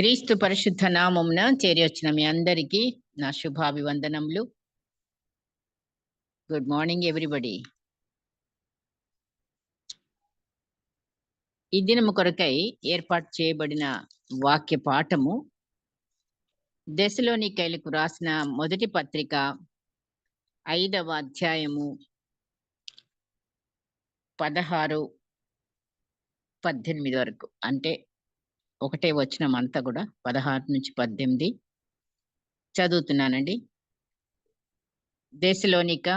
క్రీస్తు పరిశుద్ధ నామమున చేరి వచ్చిన మీ అందరికీ నా శుభాభివందనములు. Good morning everybody. ఈ దినము కొరకై ఏర్పాటు చేయబడిన వాక్య పాఠము దెసలోనికైలకు రాసిన మొదటి పత్రిక 5వ అధ్యాయము 16-18 వరకు, అంటే ఒకటే వచనం అంతా కూడా 16-18 చదువుతున్నానండి. దెసలోనిక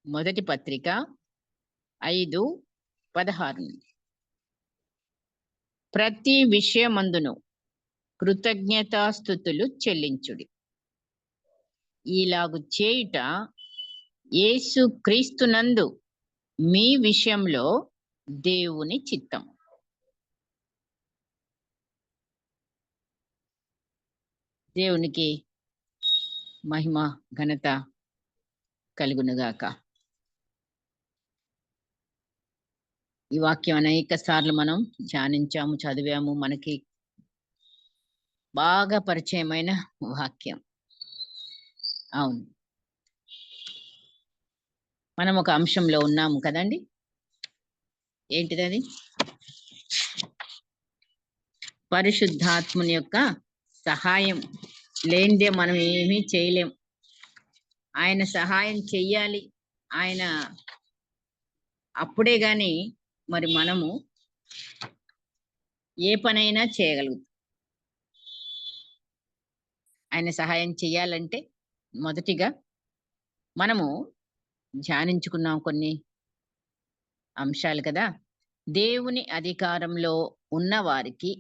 మొదటి పత్రిక 5:16. ప్రతి విషయమందును కృతజ్ఞతాస్తుతులు చెల్లించుడి. ఇలాగు చేయుట యేసు క్రీస్తునందు మీ విషయంలో దేవుని చిత్తం. దేవునికి మహిమ ఘనత కలుగునుగాక. ఈ వాక్యం అనేక సార్లు మనం ధ్యానించాము, చదివాము. మనకి బాగా పరిచయమైన వాక్యం. అవును, మనం ఒక అంశంలో ఉన్నాము కదండి. ఏంటిదది? పరిశుద్ధాత్ముని యొక్క సహాయం లేనిదే మనం ఏమీ చేయలేం. ఆయన సహాయం చెయ్యాలి. ఆయన అప్పుడే గాని మరి మనము ఏ పనైనా చేయగలుగుతాం. ఆయన సహాయం చెయ్యాలంటే మొదటిగా మనము ధ్యానించుకున్నాం కొన్ని అంశాలు కదా. దేవుని అధికారంలో ఉన్న వారికి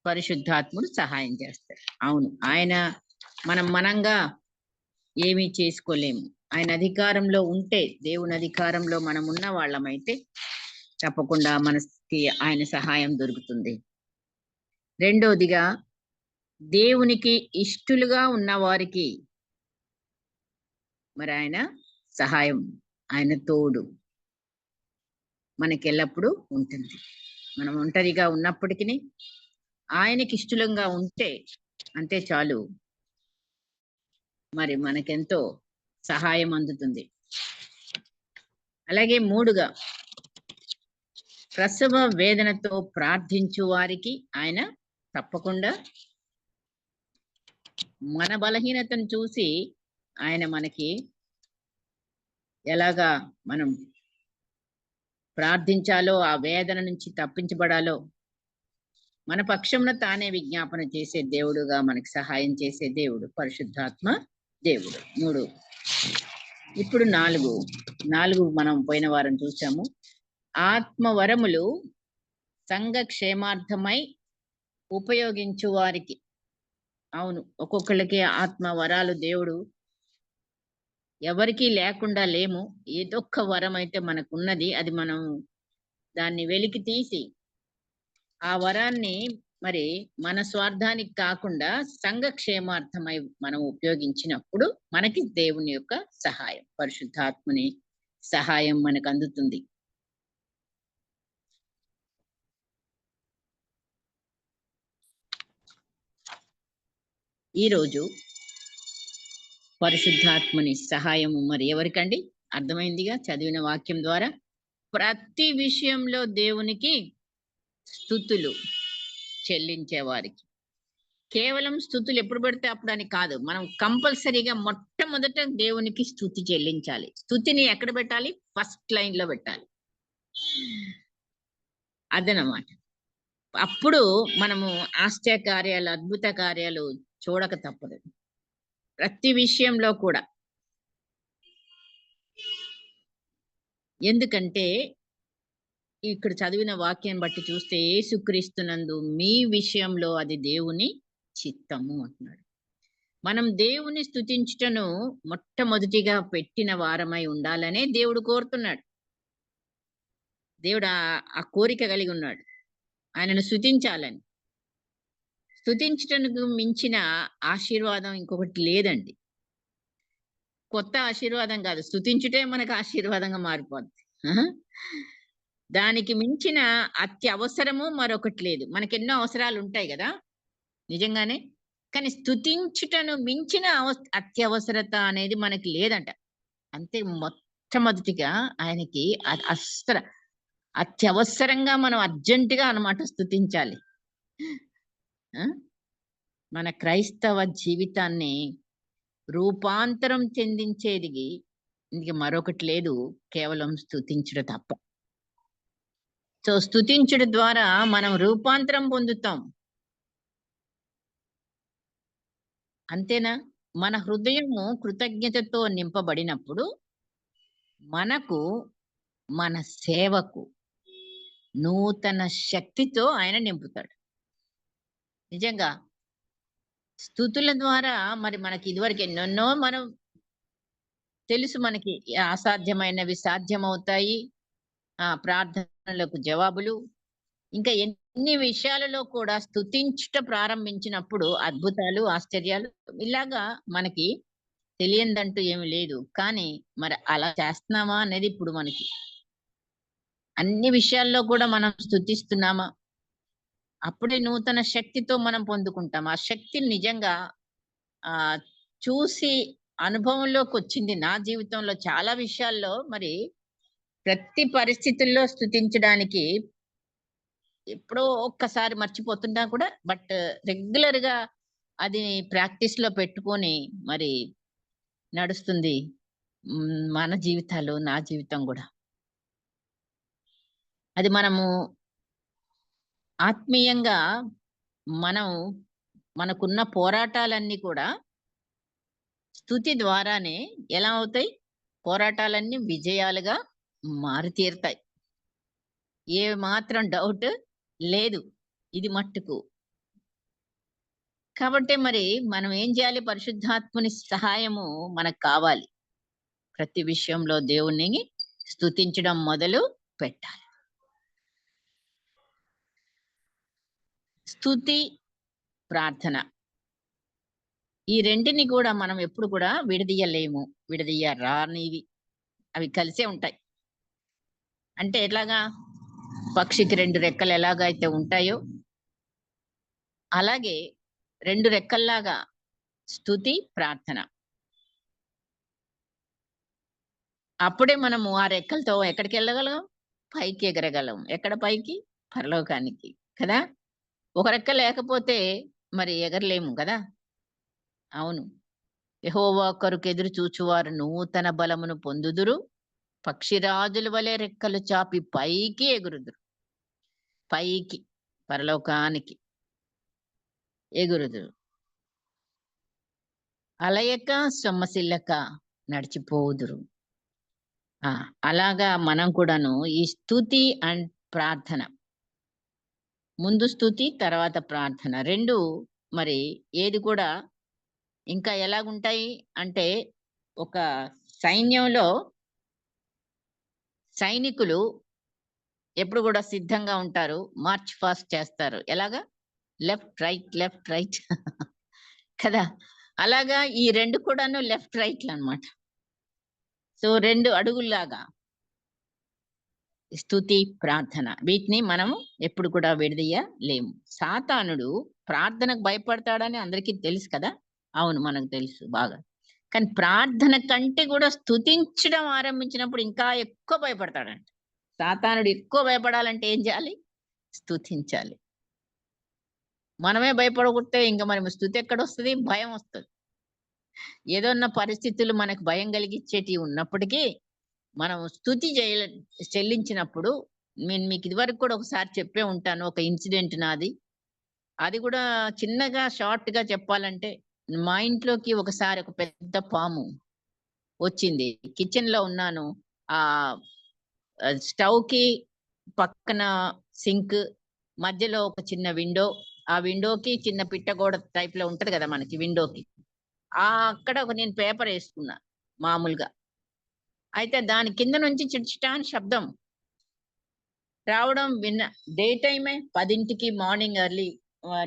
పరిశుద్ధాత్ముడు సహాయం చేస్తాడు. అవును, ఆయన మనంగా ఏమీ చేసుకోలేము. ఆయన అధికారంలో ఉంటే, దేవుని అధికారంలో మనం ఉన్న వాళ్ళమైతే తప్పకుండా మనకి ఆయన సహాయం దొరుకుతుంది. రెండోదిగా, దేవునికి ఇష్టలుగా ఉన్న వారికి మరి ఆయన సహాయం, ఆయన తోడు మనకి ఎల్లప్పుడూ ఉంటుంది. మనం ఒంటరిగా ఉన్నప్పటికీ ఆయనకి ఇష్టంగా ఉంటే అంతే చాలు, మరి మనకెంతో సహాయం అందుతుంది. అలాగే మూడుగా, ప్రసవ వేదనతో ప్రార్థించు వారికి ఆయన తప్పకుండా మన బలహీనతను చూసి ఆయన మనకి ఎలాగా మనం ప్రార్థించాలో, ఆ వేదన నుంచి తప్పించబడాలో మన పక్షంలో తానే విజ్ఞాపన చేసే దేవుడుగా మనకి సహాయం చేసే దేవుడు పరిశుద్ధాత్మ దేవుడు. 3. ఇప్పుడు 4 మనం పోయిన వారం చూసాము. ఆత్మవరములు సంఘ క్షేమార్థమై ఉపయోగించు వారికి. అవును, ఒక్కొక్కళ్ళకి ఆత్మ వరాలు దేవుడు ఎవరికీ లేకుండా లేము. ఏదొక్క వరం అయితే మనకున్నది, అది మనం దాన్ని వెలికి తీసి ఆ వరాన్ని మరి మన స్వార్థానికి కాకుండా సంఘ క్షేమార్థమై మనం ఉపయోగించినప్పుడు మనకి దేవుని యొక్క సహాయం, పరిశుద్ధాత్మని సహాయం మనకు అందుతుంది. ఈరోజు పరిశుద్ధాత్మని సహాయం మరి ఎవరికండి? అర్థమైందిగా చదివిన వాక్యం ద్వారా. ప్రతి విషయంలో దేవునికి స్తుతులు చెల్లించే వారికి. కేవలం స్తుతులు ఎప్పుడు పెడితే అప్పుడు అని కాదు, మనం కంపల్సరీగా మొట్టమొదట దేవునికి స్తుతి చెల్లించాలి. స్తుతిని ఎక్కడ పెట్టాలి? ఫస్ట్ లైన్ లో పెట్టాలి. అదనమాట. అప్పుడు మనము ఆశ్చర్య కార్యాలు, అద్భుత కార్యాలు చూడక తప్పదు. ప్రతి విషయంలో కూడా. ఎందుకంటే ఇక్కడ చదివిన వాక్యం బట్టి చూస్తే యేసుక్రీస్తునందు మీ విషయంలో అది దేవుని చిత్తము అంటున్నాడు. మనం దేవుని స్తుతించుటను మొట్టమొదటిగా పెట్టిన వారమై ఉండాలనే దేవుడు కోరుతున్నాడు. దేవుడు ఆ కోరిక కలిగి ఉన్నాడు, ఆయనను స్తుతించాలని. స్తుతించటకు మించిన ఆశీర్వాదం ఇంకొకటి లేదండి. కొత్త ఆశీర్వాదం కాదు, స్తుతించుటే మనకు ఆశీర్వాదంగా మారిపోద్ది. దానికి మించిన అత్యవసరము మరొకటి లేదు. మనకెన్నో అవసరాలు ఉంటాయి కదా. నిజంగానే. కానీ స్తుతించుటను మించిన అత్యవసరత అనేది మనకి లేదంట. అంతే మొట్టమొదటిగా ఆయనకి అస్సల అత్యవసరంగా మనం అర్జెంట్‌గా అన్నమాట స్తుతించాలి. ఆ! మన క్రైస్తవ జీవితాన్ని రూపాంతరం చెందించేది ఇంక మరొకటి లేదు. కేవలం స్తుతించుట తప్ప. సో, స్తుతించుట ద్వారా మనం రూపాంతరం పొందుతాం. అంతేనా? మన హృదయము కృతజ్ఞతతో నింపబడినప్పుడు మనకు, మన సేవకు నూతన శక్తితో ఆయన నింపుతాడు. నిజంగా స్తుతుల ద్వారా మరి మనకి ఇదివరకు ఎన్నెన్నో మనం తెలుసు మనకి అసాధ్యమైనవి సాధ్యమవుతాయి. ప్రార్థనలకు జవాబులు. ఇంకా ఎన్ని విషయాలలో కూడా స్తుతించుట ప్రారంభించినప్పుడు అద్భుతాలు, ఆశ్చర్యాలు ఇలాగా మనకి తెలియనిదంటూ ఏమి లేదు. కానీ మరి అలా చేస్తున్నామా అనేది ఇప్పుడు మనకి. అన్ని విషయాల్లో కూడా మనం స్తుతిస్తున్నామా? అప్పుడే నూతన శక్తితో మనం పొందుకుంటాం. ఆ శక్తిని నిజంగా ఆహ్, చూసి అనుభవంలోకొచ్చింది నా జీవితంలో చాలా విషయాల్లో మరి ప్రతి పరిస్థితుల్లో స్తుతించడానికి ఎప్పుడో ఒక్కసారి మర్చిపోతున్నా కూడా రెగ్యులర్‌గా అది ప్రాక్టీస్‌లో పెట్టుకొని మరి నడుస్తుంది. మన జీవితాలు, నా జీవితం గూడా. అది మనము ఆత్మీయంగా మనం మనకున్న పోరాటాలన్నీ కూడా స్తుతి ద్వారానే ఎలా అవుతాయి? పోరాటాలన్నీ విజయాలుగా మారి తీరుతాయి. ఏ మాత్రం డౌట్ లేదు. ఇది మట్టుకు. కాబట్టే మరి మనం ఏం చేయాలి? పరిశుద్ధాత్ముని సహాయము మనకు కావాలి. ప్రతి విషయంలో దేవుణ్ణి స్తుతించడం మొదలు పెట్టాలి. స్తుతి, ప్రార్థన. ఈ రెంటిని కూడా మనం ఎప్పుడు కూడా విడదీయలేము. విడదీయరానివి. అవి కలిసే ఉంటాయి. అంటే ఎట్లాగా? పక్షికి 2 రెక్కలు ఎలాగైతే ఉంటాయో, అలాగే 2 రెక్కల్లాగా స్తుతి, ప్రార్థన. అప్పుడే మనము ఆ రెక్కలతో ఎక్కడికెళ్ళగలం? పైకి ఎగరగలం. ఎక్కడ పైకి? పరలోకానికి. కదా! ఒక రెక్క లేకపోతే మరి ఎగరలేము గదా! అవును. యెహోవా కొరకెదురు చూచువారు నూతన బలమును పొందుదురు. పక్షిరాజుల వలె రెక్కలు చాపి పైకి ఎగురుదురు. పైకి పరలోకానికి ఎగురుదురు. అలయక సొమ్మసిల్లక నడిచిపోవుదురు. ఆ! అలాగా మనం కూడాను ఈ స్తుతి అండ్ ప్రార్థన. ముందు స్తుతి, తర్వాత ప్రార్థన. 2 మరి ఏది కూడా ఇంకా ఎలాగుంటాయి అంటే, ఒక సైన్యంలో సైనికులు ఎప్పుడు గూడా సిద్ధంగా ఉంటారు. మార్చ్ ఫాస్ట్ చేస్తారు. ఎలాగా? లెఫ్ట్, రైట్, లెఫ్ట్, రైట్ కదా! అలాగా ఈ 2 కూడాను లెఫ్ట్, రైట్‌లనమాట. సో, 2 అడుగుల్లాగా స్తుతి, ప్రార్థన. వీటిని మనము ఎప్పుడు కూడా విడదీయలేము. సాతానుడు ప్రార్థనకు భయపడతాడని అందరికీ తెలుసు కదా! అవును. మనకు తెలుసు బాగా. కానీ ప్రార్థన కంటే గూడా స్తుతించడం ఆరంభించినప్పుడు ఇంకా ఎక్కువ భయపడతాడంట. సాతానుడు ఎక్కువ భయపడాలంటే ఏం జేయాలి? స్తుతించాలి. మనమే భయపడగొడితే ఇంక మరి స్తుతి ఎక్కడొస్తది? భయమొస్తది. ఏదన్నా పరిస్థితులు మనకు భయం కలిగిచ్చేటివి ఉన్నప్పటికీ, మనం స్తుతి చెల్లించినప్పుడు నేను మీకు ఇదివరకు కూడా ఒకసారి చెప్పే ఉంటాను. ఒక ఇన్సిడెంట్ నాది. అది గూడా చిన్నగా షార్ట్‌గా చెప్పాలంటే, మా ఇంట్లోకి ఒకసారి ఒక పెద్ద పాము వచ్చింది. కిచెన్‌లో ఉన్నాను. ఆహ్, స్టవ్‌కి పక్కన సింక్, మధ్యలో ఒక చిన్న విండో. ఆ విండోకి చిన్న పిట్టగోడ టైప్‌లో ఉంటది గదా! మనకి విండోకి. అక్కడ నేను పేపరేసుకున్నా మామూలుగా. అయితే దాని కింద నుంచి చిట్చిటా అని శబ్దం రావడం విన్నా. డే టైమే 10కి మార్నింగ్ ఎర్లీ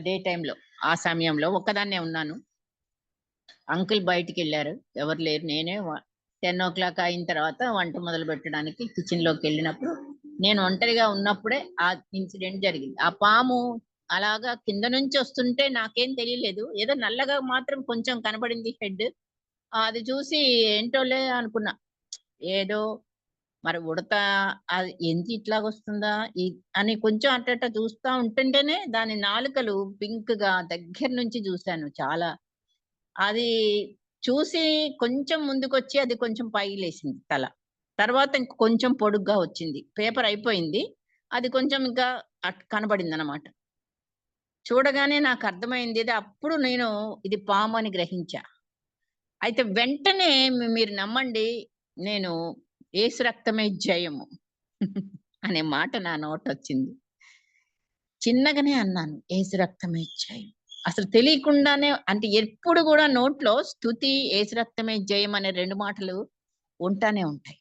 డే టైమ్‌లో ఆ సమయంలో ఒక్కదాన్నే ఉన్నాను. అంకుల్ బయటికెళ్లారు. ఎవరు లేరు. నేనే 10:00 అయిన తర్వాత వంట మొదలుపెట్టడానికి కిచెన్‌లోకెళ్ళినప్పుడు, నేను ఒంటరిగా ఉన్నప్పుడే ఆ ఇన్సిడెంట్ జరిగింది. ఆ పాము అలాగా కింద నుంచి వస్తుంటే నాకేం తెలియలేదు. ఏదో నల్లగా మాత్రం కొంచెం కనపడింది హెడ్. అది చూసి ఏంటోలే అనుకున్నా. ఏదో మరి ఉడత అది ఏంటి ఇట్లాగొస్తుందా? అని కొంచెం అట్ట అట్ట చూస్తా ఉంటుంటేనే దాని నాలుకలు పింక్‌గా దగ్గర నుంచి చూసాను చాలా. అది చూసి కొంచెం ముందుకొచ్చి అది కొంచెం పైకి లేసింది తల. తర్వాత ఇంక కొంచెం పొడుగ్గా వచ్చింది. పేపర్ అయిపోయింది. అది కొంచెం ఇంకా కనబడిందనమాట. చూడగానే నాకర్థమైంది. అప్పుడు నేను ఇది పామని గ్రహించా. అయితే వెంటనే మీరు నమ్మండి, నేను యేసు రక్తమే జయము అనే మాట నా నోటొచ్చింది. చిన్నగానే అన్నాను. యేసు రక్తమే జయం. అసలు తెలియకుండానే అంటే ఎప్పుడు గూడా నోట్లో స్తుతి, యేసు రక్తమే జయం అనే 2 మాటలు ఉంటానే ఉంటాయి.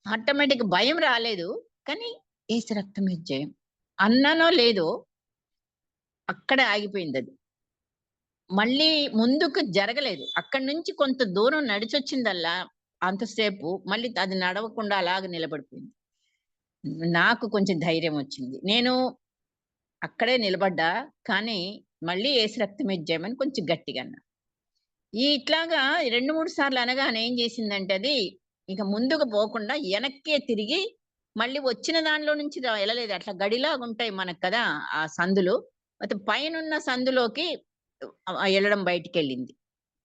ఆటోమేటిక్ భయం రాలేదు. కానీ యేసు రక్తమే జయం. అన్నానో లేదో అక్కడే ఆగిపోయిందది. మళ్ళీ ముందుకు జరగలేదు. అక్కడి నుంచి కొంత దూరం నడిచొచ్చిందల్లా అంతసేపు మళ్ళీ అది నడవకుండా అలాగే నిలబడిపోయింది. నాకు కొంచెం ధైర్యం వచ్చింది. నేను అక్కడే నిలబడ్డా. కానీ మళ్ళీ యేసు రక్తమే జయమని కొంచెం గట్టిగా అన్నా. ఇట్లాగా 2, 3 సార్లు అనగానే ఏం చేసిందంటే అది, ఇక ముందుకు పోకుండా ఎనక్కే తిరిగి మళ్ళీ వచ్చిన దానిలో నుంచి ఎళ్ళలేదు. అట్లా గడిలాగుంటాయి మనకు కదా! ఆ సందులు. అయితే పైనున్న సందులోకి ఎళ్ళడం బయటికెళ్ళింది.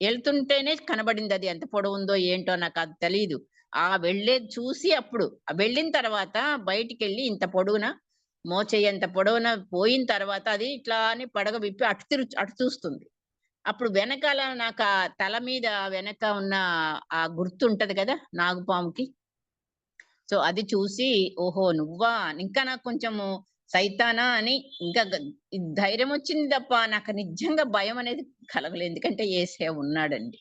ఎళ్తుంటేనే కనబడిందది. ఎంత పొడవుందో ఏంటో నాకది తెలీదు. వెళ్ళేది చూసి అప్పుడు వెళ్ళిన తర్వాత బయటికెళ్ళి ఇంత పొడుగున మోచేయంత పొడవున పోయిన తర్వాత అది ఇట్లా అని పడగ విప్పి అటు చూస్తుంది. అప్పుడు వెనకాల నాకా తల మీద వెనక ఉన్న ఆ గుర్తుంటది గదా! నాగుపాముకి. సో, అది చూసి ఓహో! నువ్వా? ఇంకా నాకు కొంచెము సైతానా అని ఇంకా ధైర్యమొచ్చింది తప్ప నాకు నిజంగా భయమనేది కలగలేదు. ఎందుకంటే యేసయ్య ఉన్నాడండి.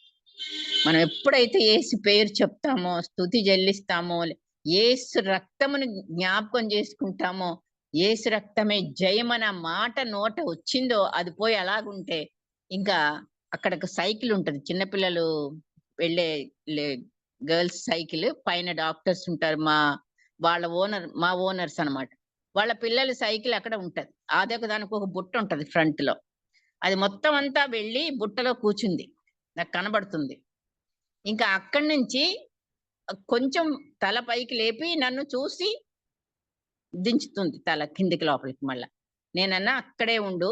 మనం ఎప్పుడైతే యేసు పేరు చెప్తామో, స్తుతి చెల్లిస్తామో, యేసు రక్తముని జ్ఞాపకం చేసుకుంటామో, యేసు రక్తమే జయమన్న మాట నోట వచ్చిందో అది పోయి అలాగుంటే, ఇంకా అక్కడొక సైకిల్ ఉంటది. చిన్న పిల్లలు వెళ్ళే లే గర్ల్స్ సైకిల్. పైన డాక్టర్స్ ఉంటారు. మా ఓనర్స్ అన్నమాట. వాళ్ళ పిల్లల సైకిల్ అక్కడ ఉంటది. దానికొక బుట్ట ఉంటది ఫ్రంట్‌లో. అది మొత్తం అంతా వెళ్ళి బుట్టలో కూర్చుంది. నాకు కనబడుతుంది. ఇంకా అక్కడి నుంచి కొంచెం తల పైకి లేపి నన్ను చూసి దించుతుంది తల కిందకి లోపలికి మళ్ళా. నేనన్నా "అక్కడే ఉండు."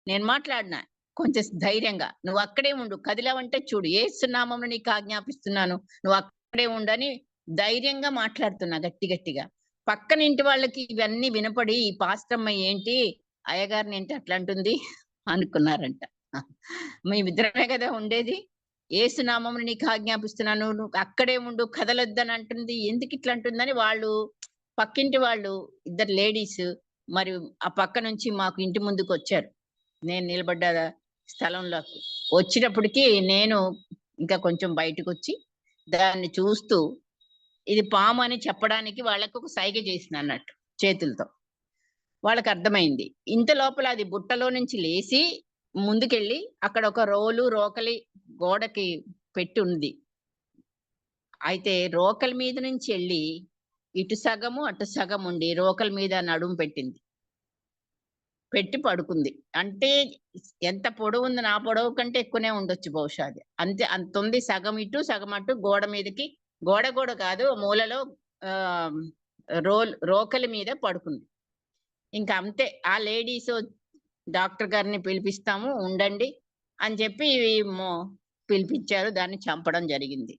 నేను మాట్లాడినా కొంచెం ధైర్యంగా. "నువ్వు అక్కడే ఉండు. కదిలావంటే చూడు. యేసు నామమున నీకు ఆజ్ఞాపిస్తున్నాను. నువ్వు అక్కడే ఉండు" అని ధైర్యంగా మాట్లాడుతున్నా గట్టి గట్టిగా. పక్కన ఇంటి వాళ్ళకి ఇవన్నీ వినపడి, "ఈ పాస్టమ్మ ఏంటి అయ్యగారినేంటి అట్లా అంటుంది" అనుకున్నారంట. మేమిద్దరమే గదా ఉండేది. యేసు నామమున నీకు ఆజ్ఞాపిస్తున్నాను. నువ్వు అక్కడే ఉండు. కదలొద్దని అంటుంది. ఎందుకిట్లా అంటుందని వాళ్ళు పక్కింటి వాళ్ళు ఇద్దరు లేడీస్ మరి ఆ పక్క నుంచి మాకు ఇంటి ముందుకొచ్చారు. నేను నిలబడ్డ స్థలంలోకి. వచ్చినప్పటికి నేను ఇంకా కొంచెం బయటకొచ్చి దాన్ని చూస్తూ ఇది పాము అని చెప్పడానికి వాళ్ళకొక సైగ చేసినన్నట్టు చేతులతో. వాళ్ళకర్థమైంది. ఇంత లోపల అది బుట్టలో నుంచి లేసి ముందుకెళ్ళి అక్కడ ఒక రోకలి గోడకి పెట్టి ఉంది. అయితే రోకలి మీద నుంచి ఎళ్లి ఇటు సగము, అటు సగం ఉండి రోకలి మీద నడుము పెట్టింది. పెట్టి పడుకుంది. అంటే ఎంత పొడవుంది నా పొడవు కంటే ఎక్కువనే ఉండొచ్చు బహుశా అది. అంతే అంతుంది సగం ఇటు, సగం అటు గోడ మీదకి గోడ కాదు మూలలో ఆహ్, రోకలి మీద పడుకుంది. ఇంక అంతే. ఆ లేడీసు డాక్టర్ గారిని పిలిపిస్తాము ఉండండి అని చెప్పి మొ పిలిపిచ్చారు. దాన్ని చంపడం జరిగింది.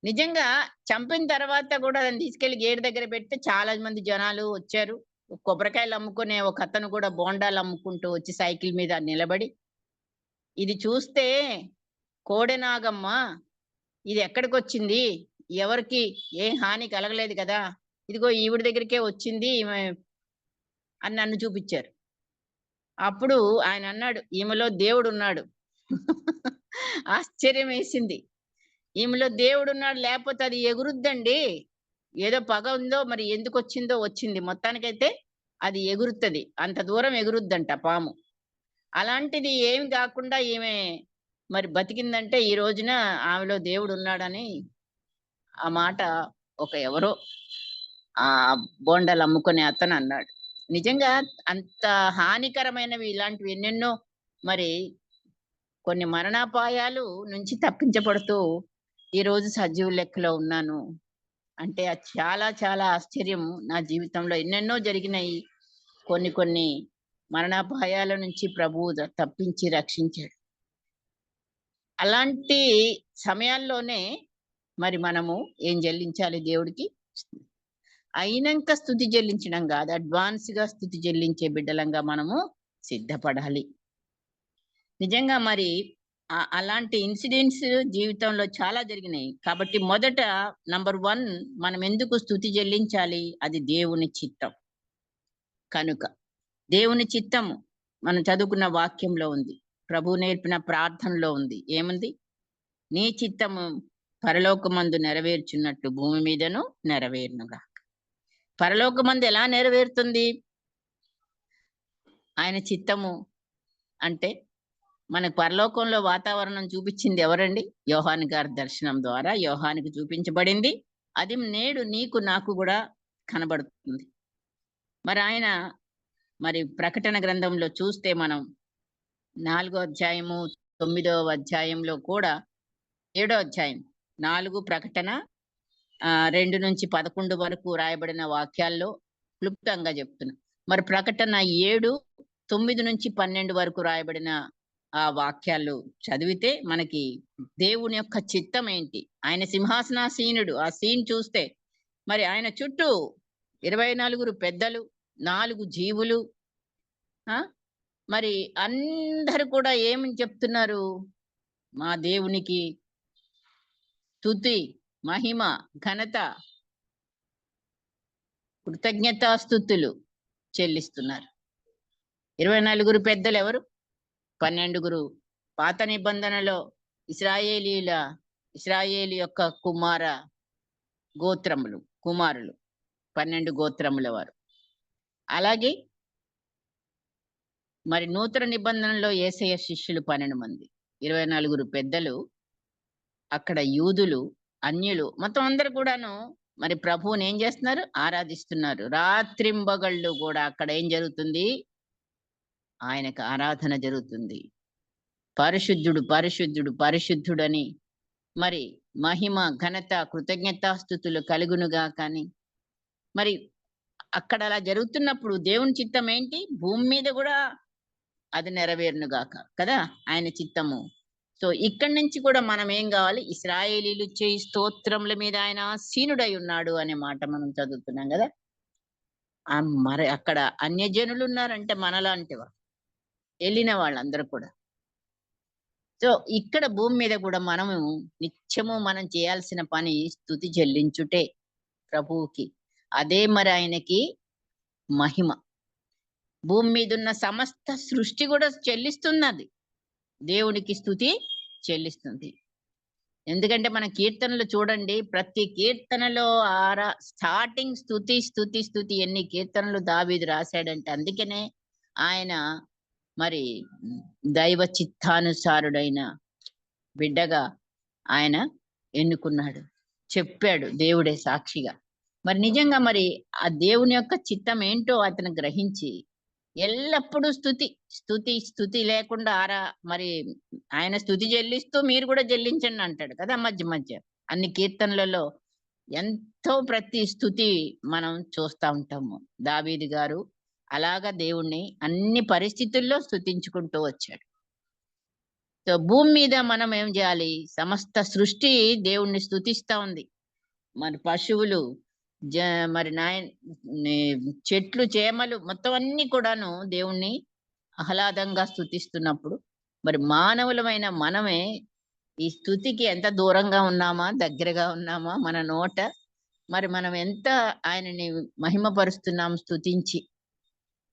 నిజంగా చంపిన తర్వాత గూడా దాన్ని తీసుకెళ్ళి గేట్ దగ్గర పెడితే చాలా మంది జనాలు వచ్చారు. కొబ్బరికాయలు అమ్ముకునే ఒకతను కూడా బోండాలు అమ్ముకుంటూ వచ్చి సైకిల్ మీద నిలబడి, "ఇది చూస్తే కోడెనాగమ్మ. ఇది ఎక్కడికొచ్చింది? ఎవరికీ ఏం హాని కలగలేదు కదా! ఇదిగో ఈవిడ దగ్గరికే వచ్చింది ఈమె" అని నన్ను చూపిచ్చారు. అప్పుడు ఆయనన్నాడు, "ఈమెలో దేవుడున్నాడు." ఆశ్చర్యమేసింది. ఈమెలో దేవుడున్నాడు లేపోతే అది ఎగురుద్దండి. ఏదో పగ ఉందో మరి ఎందుకొచ్చిందో వచ్చింది. మొత్తానికైతే అది ఎగురుతది. అంత దూరం ఎగురుద్దంట పాము. అలాంటిది ఏమి గాకుండా ఈమె మరి బతికిందంటే ఈ రోజున ఆమెలో దేవుడున్నాడని ఆ మాట ఒక ఎవరో బోండాలు అమ్ముకునే అతనన్నాడు. నిజంగా అంత హానికరమైనవి ఇలాంటివి ఎన్నెన్నో మరి కొన్ని మరణాపాయాలు నుంచి తప్పించబడుతూ ఈరోజు సజీవ లెక్కలో ఉన్నాను అంటే అది చాలా చాలా ఆశ్చర్యం. నా జీవితంలో ఎన్నెన్నో జరిగినాయి. కొన్ని కొన్ని మరణాపాయాల నుంచి ప్రభువు తప్పించి రక్షించాడు. అలాంటి సమయాల్లోనే మరి మనము ఏం చెల్లించాలి దేవుడికి? అయినంక స్తుతి చెల్లించడం కాదు, అడ్వాన్స్‌గా స్తుతి చెల్లించే బిడ్డలంగా మనము సిద్ధపడాలి. నిజంగా మరి అలాంటి ఇన్సిడెంట్స్ జీవితంలో చాలా జరిగినాయి. కాబట్టి మొదట నంబర్ 1 మనం ఎందుకు స్తుతి చెల్లించాలి? అది దేవుని చిత్తం. కనుక దేవుని చిత్తము మనం చదువుకున్న వాక్యంలో ఉంది. ప్రభువు నేర్పిన ప్రార్థనలో ఉంది. ఏముంది? నీ చిత్తము పరలోకమందు నెరవేర్చున్నట్టు భూమి మీదను నెరవేరునుగా. పరలోకమందు ఎలా నెరవేరుతుంది? ఆయన చిత్తము అంటే మనకు పరలోకంలో వాతావరణం చూపించింది ఎవరండి? యోహాను గారి దర్శనం ద్వారా యోహానుకు చూపించబడింది. అది నేడు నీకు నాకు కూడా కనబడుతుంది. మరి ఆయన మరి ప్రకటన గ్రంథంలో చూస్తే మనం 4వ అధ్యాయము 9వ అధ్యాయంలో కూడా 7వ అధ్యాయం 4 ప్రకటన 2 నుంచి 11 వరకు రాయబడిన వాక్యాల్లో క్లుప్తంగా చెప్తున్నా. మరి ప్రకటన 7, 9 నుంచి 12 వరకు రాయబడిన ఆ వాక్యాలు చదివితే మనకి దేవుని యొక్క చిత్తం ఏంటి? ఆయన సింహాసనాసీనుడు. ఆ సీన్ చూస్తే మరి ఆయన చుట్టూ 24 పెద్దలు, 4 జీవులు, మరి అందరూ కూడా ఏమని చెప్తున్నారు? మా దేవునికి స్తుతి, మహిమ, ఘనత, కృతజ్ఞతాస్తుతులు చెల్లిస్తున్నారు. 24 పెద్దలు ఎవరు? 12 పాత నిబంధనలో ఇశ్రాయేలు యొక్క కుమారులు 12 గోత్రముల వారు. అలాగే మరి నూతన నిబంధనలో యేసయ్య శిష్యులు 12 మంది. 24 పెద్దలు, అక్కడ యూదులు, అన్యులు మొత్తం అందరు కూడాను మరి ప్రభువుని ఏం చేస్తున్నారు? ఆరాధిస్తున్నారు. రాత్రింబగళ్ళు కూడా అక్కడ ఏం జరుగుతుంది? ఆయనకు ఆరాధన జరుగుతుంది. పరిశుద్ధుడు పరిశుద్ధుడు పరిశుద్ధుడని మరి మహిమ, ఘనత, కృతజ్ఞతాస్తుతులు కలుగునుగా. కానీ మరి అక్కడ అలా జరుగుతున్నప్పుడు దేవుని చిత్తం ఏంటి? భూమి మీద కూడా అది నెరవేరునుగాక కదా ఆయన చిత్తము. సో ఇక్కడి నుంచి కూడా మనం ఏం కావాలి? ఇశ్రాయేలీలు చేయి స్తోత్రముల మీద ఆయన ఆసీనుడై ఉన్నాడు అనే మాట మనం చదువుతున్నాం కదా. మరి అక్కడ అన్యజనులు ఉన్నారంటే మనలాంటివా? వెళ్ళిన వాళ్ళందరూ కూడా. సో ఇక్కడ భూమి మీద కూడా మనము నిత్యము మనం చేయాల్సిన పని స్తుతి చెల్లించుటే ప్రభువుకి. అదే మరి ఆయనకి మహిమ. భూమి మీద ఉన్న సమస్త సృష్టి కూడా చెల్లిస్తున్నది, దేవునికి స్తుతి చెల్లిస్తుంది. ఎందుకంటే మన కీర్తనలు చూడండి, ప్రతి కీర్తనలో స్టార్టింగ్ స్తుతి స్తుతి స్తుతి. ఎన్ని కీర్తనలు దావీదు రాశాడంటే అందుకనే ఆయన మరి దైవ చిత్తానుసారుడైన బిడ్డగా ఆయన ఎన్నుకున్నాడు, చెప్పాడు దేవుడే సాక్షిగా. మరి నిజంగా మరి ఆ దేవుని యొక్క చిత్తం ఏంటో అతను గ్రహించి ఎల్లప్పుడూ స్తుతి స్తుతి స్తుతి లేకుండా మరి ఆయన స్తుతి చెల్లిస్తూ మీరు కూడా చెల్లించండి అంటాడు కదా మధ్య మధ్య అన్ని కీర్తనలలో. ఎంతో ప్రతి స్తుతి మనం చూస్తా ఉంటాము. దావీదు గారు అలాగా దేవుణ్ణి అన్ని పరిస్థితుల్లో స్తుతించుకుంటూ వచ్చాడు. సో భూమి మీద మనం ఏం చేయాలి? సమస్త సృష్టి దేవుణ్ణి స్తుతిస్తా ఉంది. మరి పశువులు, మరి చెట్లు, చేమలు మొత్తం అన్ని కూడాను దేవుణ్ణి ఆహ్లాదంగా స్తుతిస్తున్నప్పుడు మరి మానవులమైన మనమే ఈ స్తుతికి ఎంత దూరంగా ఉన్నామా, దగ్గరగా ఉన్నామా? మన నోట మరి మనం ఎంత ఆయనని మహిమపరుస్తున్నాం స్తుతించి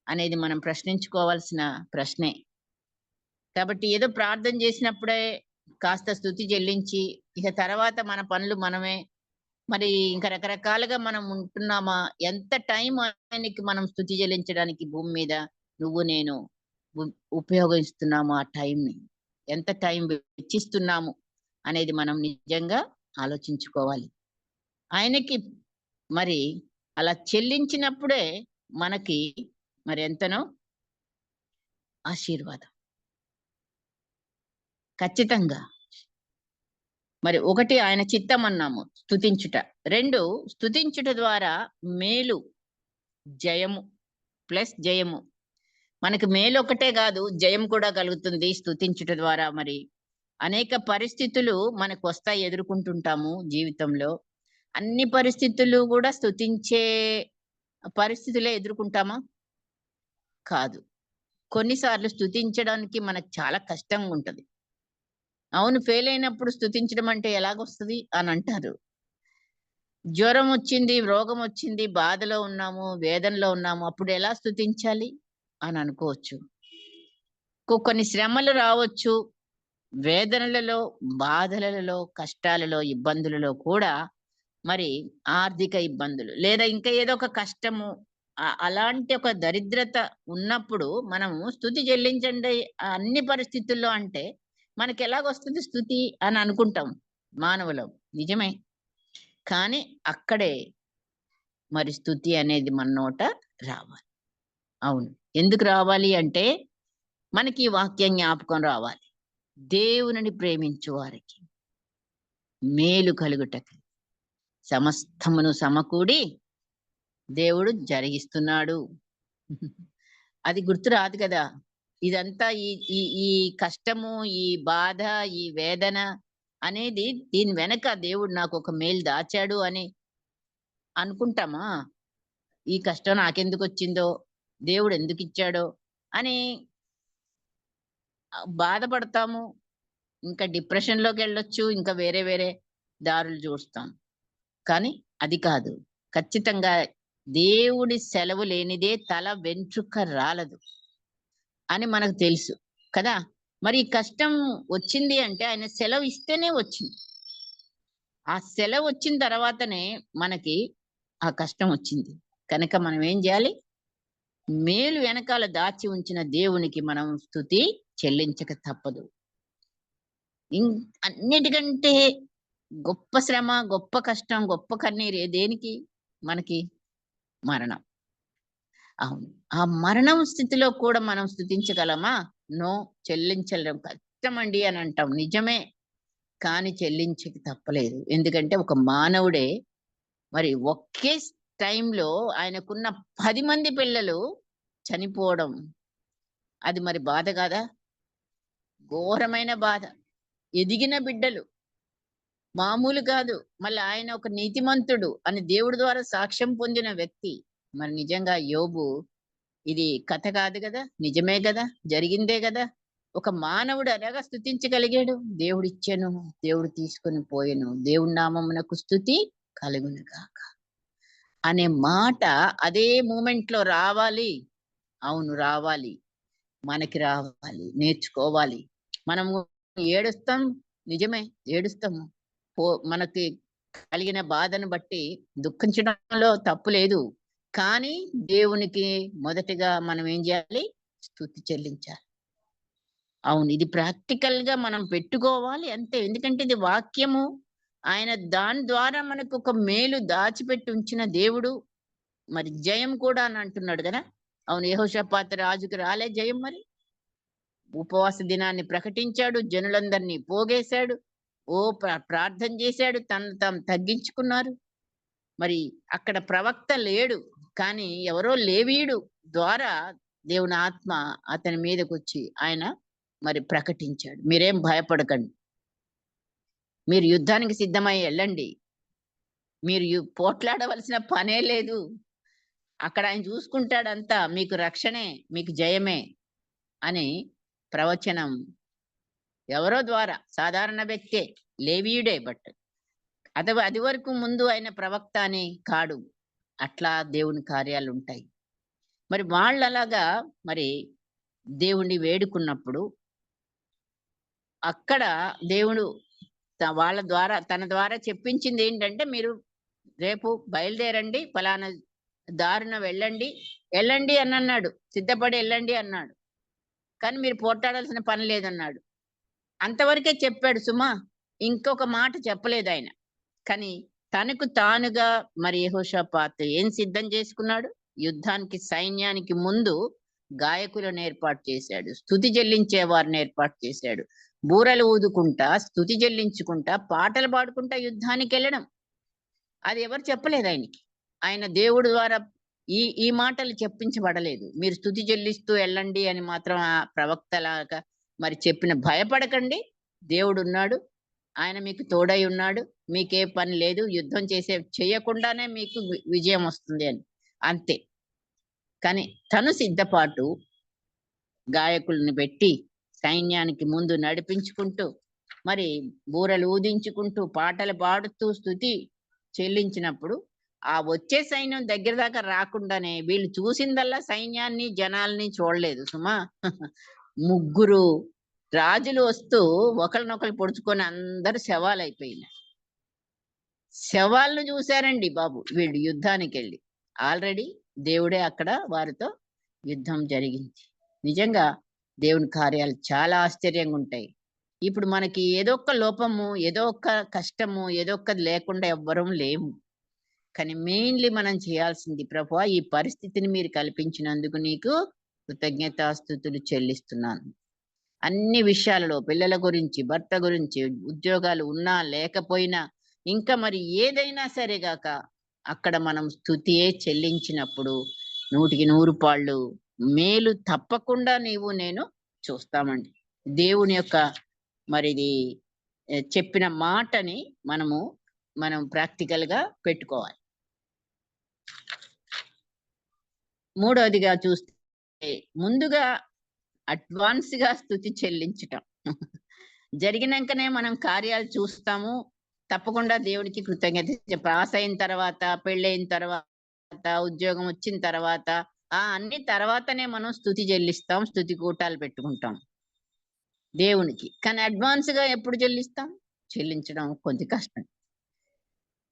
అనేది మనం ప్రశ్నించుకోవాల్సిన ప్రశ్నే. కాబట్టి ఏదో ప్రార్థన చేసినప్పుడే కాస్త స్తుతి చెల్లించి ఇక తర్వాత మన పనులు మనమే మరి ఇంకా రకరకాలుగా మనం ఉంటున్నామా? ఎంత టైం ఆయనకి మనం స్తుతి చెల్లించడానికి భూమి మీద నువ్వు నేను ఉపయోగిస్తున్నాము? ఆ టైంని ఎంత టైం వెచ్చిస్తున్నాము అనేది మనం నిజంగా ఆలోచించుకోవాలి. ఆయనకి మరి అలా చెల్లించినప్పుడే మనకి మరి ఎంతనో ఆశీర్వాదం. ఖచ్చితంగా. మరి ఒకటి ఆయన చిత్తం అన్నాము స్తుతించుట. 2 స్తుతించుట ద్వారా మేలు, జయము ప్లస్ జయము. మనకు మేలు ఒకటే గాదు, జయం కూడా కలుగుతుంది స్తుతించుట ద్వారా. మరి అనేక పరిస్థితులు మనకొస్తాయి, ఎదుర్కొంటుంటాము జీవితంలో. అన్ని పరిస్థితులు గూడా స్తుతించే పరిస్థితులే ఎదుర్కొంటామా? కాదు. కొన్నిసార్లు స్తుతించడానికి మనకు చాలా కష్టంగా ఉంటది. అవును, ఫెయిల్ అయినప్పుడు స్తుతించడం అంటే ఎలాగొస్తది అని అంటారు. జ్వరం వచ్చింది, రోగం వచ్చింది, బాధలో ఉన్నాము, వేదనలో ఉన్నాము. అప్పుడు ఎలా స్తుతించాలి అని అనుకోవచ్చు. కొన్ని శ్రమలు రావచ్చు. వేదనలలో, బాధలలో, కష్టాలలో, ఇబ్బందులలో కూడా మరి ఆర్థిక ఇబ్బందులు లేదా ఇంకా ఏదో ఒక కష్టము, అలాంటి ఒక దరిద్రత ఉన్నప్పుడు మనము స్తుతి చెల్లించండి అన్ని పరిస్థితుల్లో అంటే మనకెలాగొస్తుంది స్తుతి అని అనుకుంటాం మానవులం. నిజమే. కానీ అక్కడే మరి స్తుతి అనేది మన నోట రావాలి. అవును. ఎందుకు రావాలి అంటే మనకి ఈ వాక్యం జ్ఞాపకం రావాలి. దేవునిని ప్రేమించు వారికి మేలు కలుగుటకు సమస్తమును సమకూడి దేవుడు జరిగిస్తున్నాడు. అది గుర్తు రాదు కదా! ఇదంతా ఈ ఈ ఈ కష్టము, ఈ బాధ, ఈ వేదన అనేది దీని వెనక దేవుడు నాకొక మేలు దాచాడు అని అనుకుంటామా? ఈ కష్టం నాకెందుకొచ్చిందో, దేవుడు ఎందుకిచ్చాడో అని బాధపడతాము. ఇంకా డిప్రెషన్‌లోకెళ్ళొచ్చు. ఇంకా వేరే వేరే దారులు చూస్తాం. కానీ అది కాదు. ఖచ్చితంగా దేవుడి సెలవు లేనిదే తల వెంట్రుక రాలదు అని మనకు తెలుసు కదా! మరి ఈ కష్టం వచ్చింది అంటే ఆయన సెలవు ఇస్తేనే వచ్చింది. ఆ సెలవు వచ్చిన తర్వాతనే మనకి ఆ కష్టం వచ్చింది. కనుక మనం ఏం జేయాలి? మేలు వెనకాల దాచి ఉంచిన దేవునికి మనం స్తుతి చెల్లించక తప్పదు. ఇం అన్నిటికంటే గొప్ప శ్రమ, గొప్ప కష్టం, గొప్ప కన్నీరు దేనికి? మనకి మరణం. అవును. ఆ మరణం స్థితిలో కూడా మనం స్థుతించగలమా? నో. చెల్లించలేం. కష్టమండి అని అంటాం. నిజమే. కానీ చెల్లించక తప్పలేదు. ఎందుకంటే ఒక మానవుడే మరి ఒకే టైంలో ఆయనకున్న 10 మంది పిల్లలు చనిపోవడం. అది మరి బాధ కాదా? ఘోరమైన బాధ. ఎదిగిన బిడ్డలు. మామూలు కాదు. మళ్ళీ ఆయన ఒక నీతిమంతుడు అని దేవుడి ద్వారా సాక్ష్యం పొందిన వ్యక్తి. మరి నిజంగా యోబు ఇది కథ కాదు గదా! నిజమే గదా! జరిగిందే గదా! ఒక మానవుడు ఎలాగా స్తుతించగలిగాడు? దేవుడిచ్చెను, దేవుడు తీసుకొని పోయెను. దేవుని నామమునకు స్తుతి కలుగును గాక అనే మాట అదే మూమెంట్‌లో రావాలి. అవును, రావాలి. మనకి రావాలి. నేర్చుకోవాలి. మనము ఏడుస్తాం. నిజమే. ఏడుస్తాము. మనకి కలిగిన బాధను బట్టి దుఃఖించడంలో తప్పు లేదు. కానీ దేవునికి మొదటిగా మనం ఏం జేయాలి? స్తుతి చెల్లించాలి. అవును. ఇది ప్రాక్టికల్‌గా మనం పెట్టుకోవాలి అంతే. ఎందుకంటే ఇది వాక్యము. ఆయన దాని ద్వారా మనకొక మేలు దాచిపెట్టి ఉంచిన దేవుడు. మరి జయం కూడా అని అంటున్నాడు గదా! అవును. యెహోషాపాతు రాజుకి రాలే జయం మరి? ఉపవాస దినాన్ని ప్రకటించాడు. జనులందరినీ పోగేశాడు. ప్రార్థన చేశాడు. తనను తాము తగ్గించుకున్నారు. మరి అక్కడ ప్రవక్త లేడు. కానీ ఎవరో లేవీయుడు ద్వారా దేవుని ఆత్మ అతని మీదకొచ్చి ఆయన మరి ప్రకటించాడు. మీరేం భయపడకండి. మీరు యుద్ధానికి సిద్ధమై ఎళ్ళండి. మీరు పోట్లాడవలసిన పనే లేదు. అక్కడ ఆయన చూసుకుంటాడంతా. మీకు రక్షణే, మీకు జయమే అని ప్రవచనం ఎవరో ద్వారా సాధారణ వ్యక్తే. లేవీయుడే అది వరకు ముందు ఆయన ప్రవక్త అని కాడు. అట్లా దేవుని కార్యాలుంటాయి. మరి వాళ్ళలాగా మరి దేవుణ్ణి వేడుకున్నప్పుడు అక్కడ దేవుడు వాళ్ళ ద్వారా తన ద్వారా చెప్పించిందేంటంటే, మీరు రేపు బయలుదేరండి. ఫలానా దారిన వెళ్ళండి. ఎళ్ళండి అనన్నాడు. సిద్ధపడి ఎళ్ళండి అన్నాడు. కానీ మీరు పోట్లాడాల్సిన పని లేదన్నాడు. అంతవరకే చెప్పాడు సుమా. ఇంకొక మాట చెప్పలేదాయన. కానీ తనకు తానుగా మరి యెహోషాపాతు ఏం సిద్ధం చేసుకున్నాడు? యుద్ధానికి సైన్యానికి ముందు గాయకులను ఏర్పాటు చేశాడు, స్తుతి చెల్లించే వారిని ఏర్పాటు చేశాడు. బూరలు ఊదుకుంటా, స్తుతి చెల్లించుకుంటా, పాటలు పాడుకుంటా యుద్ధానికి వెళ్ళడం. అది ఎవరు చెప్పలేదు ఆయనకి. ఆయన దేవుడు ద్వారా ఈ ఈ మాటలు చెప్పించబడలేదు. మీరు స్తుతి చెల్లిస్తూ వెళ్ళండి అని మాత్రం ఆ ప్రవక్తలాగా మరి చెప్పిన. భయపడకండి, దేవుడున్నాడు, ఆయన మీకు తోడై ఉన్నాడు, మీకే పని లేదు, యుద్ధం చేయకుండానే మీకు విజయం వస్తుంది అని, అంతే. కానీ తను సిద్ధపాటు గాయకుల్ని పెట్టి సైన్యానికి ముందు నడిపించుకుంటూ, మరి బూరలు ఊదించుకుంటూ, పాటలు పాడుతూ స్తుతి చెల్లించినప్పుడు ఆ వచ్చే సైన్యం దగ్గర దాకా రాకుండానే వీళ్ళు చూసిందల్లా సైన్యాన్ని జనాల్ని చూడలేదు సుమా. ముగ్గురు రాజులు వస్తూ ఒకరినొకరు పొడుచుకొని అందరు శవాలైపోయినారు. శవాలను చూశారండి బాబు వీళ్ళు యుద్ధానికి వెళ్ళి. ఆల్రెడీ దేవుడే అక్కడ వారితో యుద్ధం జరిగించి. నిజంగా దేవుని కార్యాలు చాలా ఆశ్చర్యంగా ఉంటాయి. ఇప్పుడు మనకి ఏదో ఒక్క లోపము, ఏదో ఒక్క కష్టము, ఏదో ఒక్కది లేకుండా ఎవ్వరం లేము. కానీ మెయిన్లీ మనం చేయాల్సింది, ప్రభువా ఈ పరిస్థితిని మీరు కల్పించినందుకు నీకు కృతజ్ఞతాస్తుతులు చెల్లిస్తున్నాను. అన్ని విషయాలలో, పిల్లల గురించి, భర్త గురించి, ఉద్యోగాలు ఉన్నా లేకపోయినా, ఇంకా మరి ఏదైనా సరే గాక అక్కడ మనం స్తుతియే చెల్లించినప్పుడు 100కి 100 పాళ్ళు మేలు తప్పకుండా నేను చూస్తామండి. దేవుని యొక్క మరిది చెప్పిన మాటని మనం ప్రాక్టికల్ గా పెట్టుకోవాలి. మూడవదిగా చూస్తే ముందుగా అడ్వాన్స్ గా స్తుతి చెల్లించటం. జరిగినాకనే మనం కార్యాలు చూస్తాము. తప్పకుండా దేవుడికి కృతజ్ఞత. పాస్ అయిన తర్వాత, పెళ్ళైన తర్వాత, ఉద్యోగం వచ్చిన తర్వాత, అన్ని తర్వాతనే మనం స్తుతి చెల్లిస్తాం, స్తుతి కూటాలు పెట్టుకుంటాం దేవునికి. కానీ అడ్వాన్స్ గా ఎప్పుడు చెల్లిస్తాం? చెల్లించడం కొద్ది కష్టం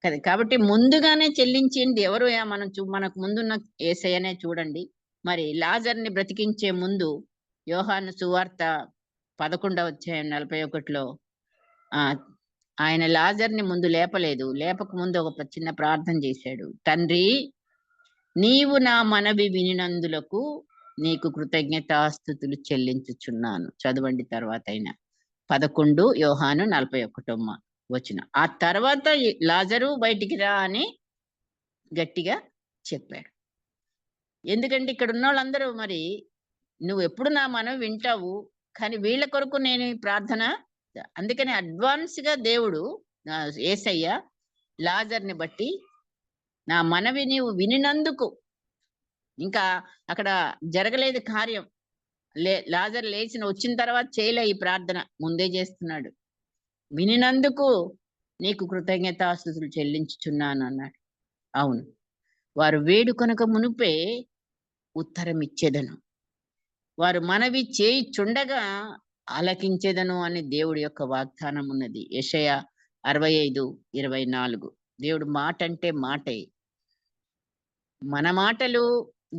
కదా. కాబట్టి ముందుగానే చెల్లించింది ఎవరు? మనకు ముందున్న యేసయ్యనే చూడండి. మరి లాజర్ని బ్రతికించే ముందు యోహాను సువార్త 11వ అధ్యాయం 41లో ఆయన లాజర్ని ముందు లేపలేదు. లేపక ముందు ఒక చిన్న ప్రార్థన చేశాడు. తండ్రి, నీవు నా మనవి వినినందులకు నీకు కృతజ్ఞతాస్తుతులు చెల్లించుచున్నాను. చదవండి తర్వాత అయినా 11 యోహాను 41వ వచనం. ఆ తర్వాత లాజరు బయటికి రా అని గట్టిగా చెప్పాడు. ఎందుకంటే ఇక్కడ ఉన్న వాళ్ళందరూ మరి నువ్వు ఎప్పుడు నా మనవి వింటావు, కానీ వీళ్ళ కొరకు నేను ఈ ప్రార్థన. అందుకని అడ్వాన్స్ గా దేవుడు యేసయ్య లాజర్ని బట్టి నా మనవి నీవు వినినందుకు, ఇంకా అక్కడ జరగలేదు కార్యం, లాజర్ వచ్చిన తర్వాత చేయలే ఈ ప్రార్థన, ముందే చేస్తున్నాడు. వినినందుకు నీకు కృతజ్ఞతాస్తుతులు చెల్లించుచున్నాను అన్నాడు. అవును, వారు వేడుకొనక మునుపే ఉత్తరం ఇచ్చేదను, వారు మనవి చేయిచుండగా ఆలకించేదను అని దేవుడి యొక్క వాగ్దానం ఉన్నది. యెషయా 65:24. దేవుడు మాట అంటే మాటే. మన మాటలు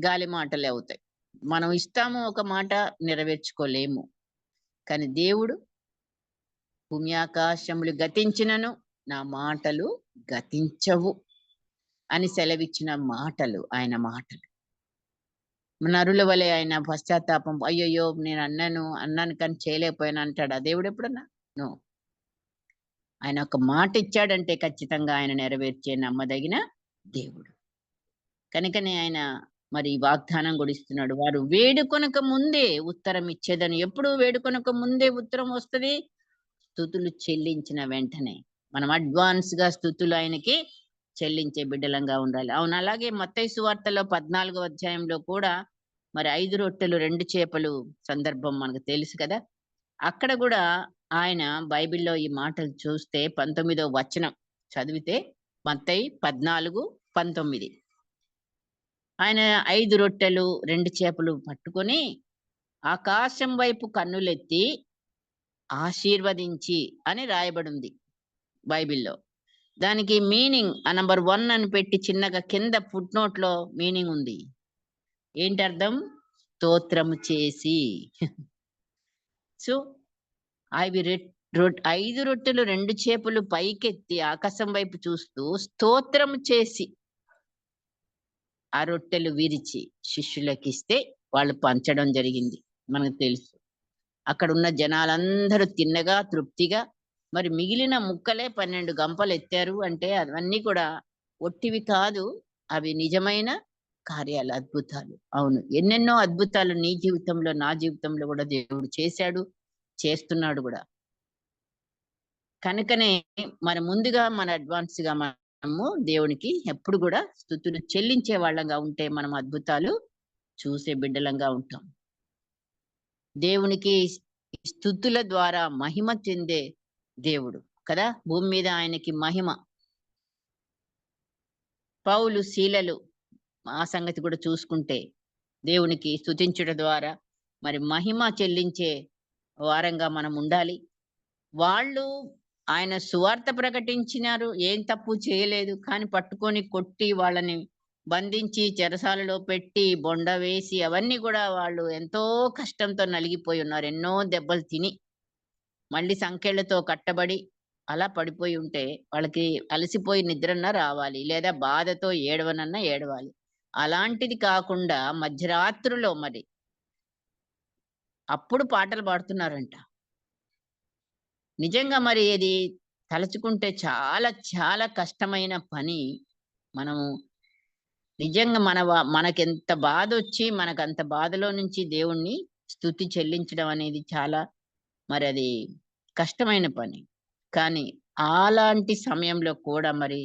గాలి మాటలే అవుతాయి. మనం ఇస్తాము ఒక మాట, నెరవేర్చుకోలేము. కానీ దేవుడు భూమి ఆకాశములు గతించినను నా మాటలు గతించవు అని సెలవిచ్చిన మాటలు ఆయన మాటలు. నరుల వలె ఆయన పశ్చాత్తాపం, అయ్యయ్యో నేను అన్నాను కానీ చేయలేకపోయాను అంటాడా దేవుడు ఎప్పుడన్నా? నో. ఆయన ఒక మాట ఇచ్చాడంటే ఖచ్చితంగా ఆయన నెరవేర్చే నమ్మదగిన దేవుడు. కనుకనే ఆయన మరి వాగ్దానం కూడా ఇస్తున్నాడు. వారు వేడుకొనక ముందే ఉత్తరం ఇచ్చేదని. ఎప్పుడు వేడుకొనక ముందే ఉత్తరం వస్తుంది? స్తుతులు చెల్లించిన వెంటనే. మనం అడ్వాన్స్ గా స్తుతులు ఆయనకి చెల్లించే బిడ్డలంగా ఉండాలి. అవును, అలాగే మత్తయి సువార్తలో 14వ అధ్యాయంలో కూడా మరి 5 రొట్టెలు 2 చేపలు సందర్భం మనకు తెలుసు కదా. అక్కడ కూడా ఆయన బైబిల్లో ఈ మాటలు చూస్తే 19వ వచనం చదివితే, మత్తయి 14:19, ఆయన 5 రొట్టెలు 2 చేపలు పట్టుకొని ఆకాశం వైపు కన్నులెత్తి ఆశీర్వదించి అని రాయబడింది బైబిల్లో. దానికి మీనింగ్ నంబర్ 1 అని పెట్టి చిన్నగా కింద ఫుట్ నోట్ లో మీనింగ్ ఉంది. ఏంటి అర్థం? స్తోత్రము చేసి. సో అవి 5 రొట్టెలు 2 చేపలు పైకెత్తి ఆకాశం వైపు చూస్తూ స్తోత్రము చేసి ఆ రొట్టెలు విరిచి శిష్యులకు ఇస్తే వాళ్ళు పంచడం జరిగింది. మనకు తెలుసు. అక్కడ ఉన్న జనాలందరూ తిన్నగా తృప్తిగా, మరి మిగిలిన ముక్కలే 12 గంపలు ఎత్తారు అంటే అవన్నీ కూడా ఒట్టివి కాదు. అవి నిజమైన కార్యాలు, అద్భుతాలు. అవును. ఎన్నెన్నో అద్భుతాలు నీ జీవితంలో, నా జీవితంలో కూడా దేవుడు చేశాడు, చేస్తున్నాడు గూడా. కనుకనే మరి ముందుగా మన అడ్వాన్స్‌గా మనము దేవునికి ఎప్పుడు గూడా స్తుతులు చెల్లించే వాళ్ళంగా ఉంటే మనం అద్భుతాలు చూసే బిడ్డలంగా ఉంటాం. దేవునికి స్తుతుల ద్వారా మహిమ చెందే దేవుడు కదా! భూమి మీద ఆయనకి మహిమ. పౌలు, శీలలు ఆ సంగతి కూడా చూసుకుంటే దేవునికి స్తుతించుట ద్వారా మరి మహిమ చెల్లించే వారంగా మనం ఉండాలి. వాళ్ళు ఆయన సువార్త ప్రకటించినారు. ఏం తప్పు చేయలేదు. కానీ పట్టుకొని కొట్టి వాళ్ళని బంధించి చెరసాలలో పెట్టి బొండ వేసి అవన్నీ కూడా వాళ్ళు ఎంతో కష్టంతో నలిగిపోయి ఉన్నారు. ఎన్నో దెబ్బలు తిని మళ్ళీ సంకెళ్ళతో కట్టబడి అలా పడిపోయి ఉంటే వాళ్ళకి అలసిపోయి నిద్రన్నా రావాలి. లేదా బాధతో ఏడవనన్నా ఏడవాలి. అలాంటిది కాకుండా మధ్యరాత్రులో మరి అప్పుడు పాటలు పాడుతున్నారంట. నిజంగా మరి ఇది తలుచుకుంటే చాలా చాలా కష్టమైన పని. మనము నిజంగా మనకెంత బాధొచ్చి మనకంత బాధలో నుంచి దేవుణ్ణి స్తుతి చెల్లించడం అనేది చాలా మరది కష్టమైన పని. కానీ అలాంటి సమయంలో కూడా మరి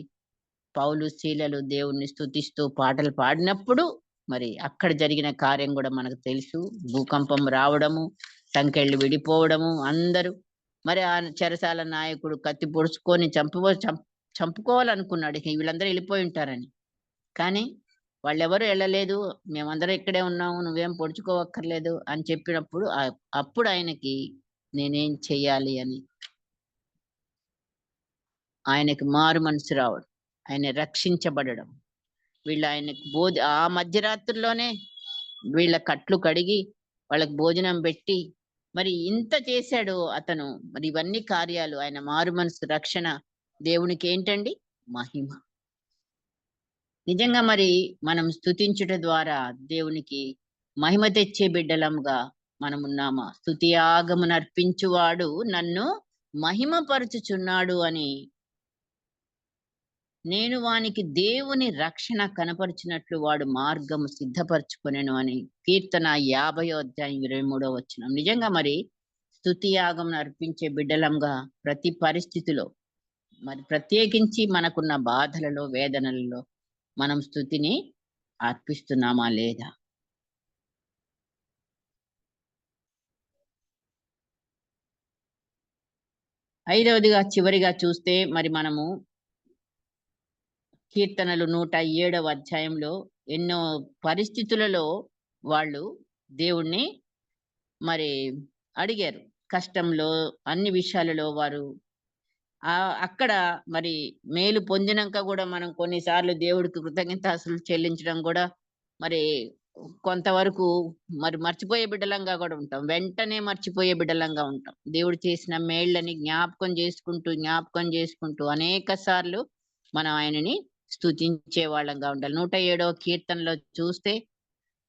పౌలు, శీలలు దేవుణ్ణి స్తుతిస్తూ పాటలు పాడినప్పుడు మరి అక్కడ జరిగిన కార్యం గూడా మనకు తెలుసు. భూకంపం రావడము, సంకెళ్ళు విడిపోవడము, అందరూ మరి ఆ చెరసాల నాయకుడు కత్తి పొడుచుకొని చంపుకోవాలనుకున్నాడు. ఇక వీళ్ళందరూ ఎళ్ళిపోయి ఉంటారని. కానీ వాళ్ళెవరు ఎళ్ళలేదు. మేమందరం ఇక్కడే ఉన్నాము. నువ్వేం పొడుచుకోవక్కర్లేదు అని చెప్పినప్పుడు అప్పుడు ఆయనకి నేనేం చెయ్యాలి అని ఆయనకి మారు మనసు రావడం. ఆయన రక్షించబడడం. వీళ్ళు ఆయనకు ఆ మధ్యరాత్రుల్లోనే వీళ్ళ కట్లు కడిగి, వాళ్ళకి భోజనం బెట్టి, మరి ఇంత చేశాడు అతను. మరి ఇవన్నీ కార్యాలు ఆయన మారు మనసు రక్షణ దేవునికేంటండి? మహిమ. నిజంగా మరి మనం స్తుతించుట ద్వారా దేవునికి మహిమ తెచ్చే బిడ్డలంగా మనమున్నామా? స్తుతి యాగమునర్పించువాడు నన్ను మహిమపరచుచున్నాడు అని నేను వానికి దేవుని రక్షణ కనపరిచినట్లు వాడు మార్గము సిద్ధపరచుకొనెను అని కీర్తన 50వ అధ్యాయం 23వ వచనం. నిజంగా మరి స్తుతి యాగం అర్పించే బిడ్డలంగా ప్రతి పరిస్థితిలో మరి ప్రత్యేకించి మనకున్న బాధలలో, వేదనలలో మనం స్తుతిని అర్పిస్తున్నామా లేదా? ఐదవదిగా చివరిగా చూస్తే మరి మనము కీర్తనలు 107వ అధ్యాయంలో ఎన్నో పరిస్థితులలో వాళ్ళు దేవుణ్ణి మరి అడిగారు. కష్టంలో అన్ని విషయాలలో వారు అక్కడ మరి మేలు పొందినంక గూడా మనం కొన్నిసార్లు దేవుడికి కృతజ్ఞతాస్తుతులు చెల్లించడం గూడా మరి కొంతవరకు మరి మర్చిపోయే బిడ్డలంగా గూడా ఉంటాం. వెంటనే మర్చిపోయే బిడ్డలంగా ఉంటాం. దేవుడు చేసిన మేళ్ళని జ్ఞాపకం చేసుకుంటూ అనేక సార్లు మనం ఆయనని స్తుతించే వాళ్ళంగా ఉండాలి. 107వ కీర్తనలో చూస్తే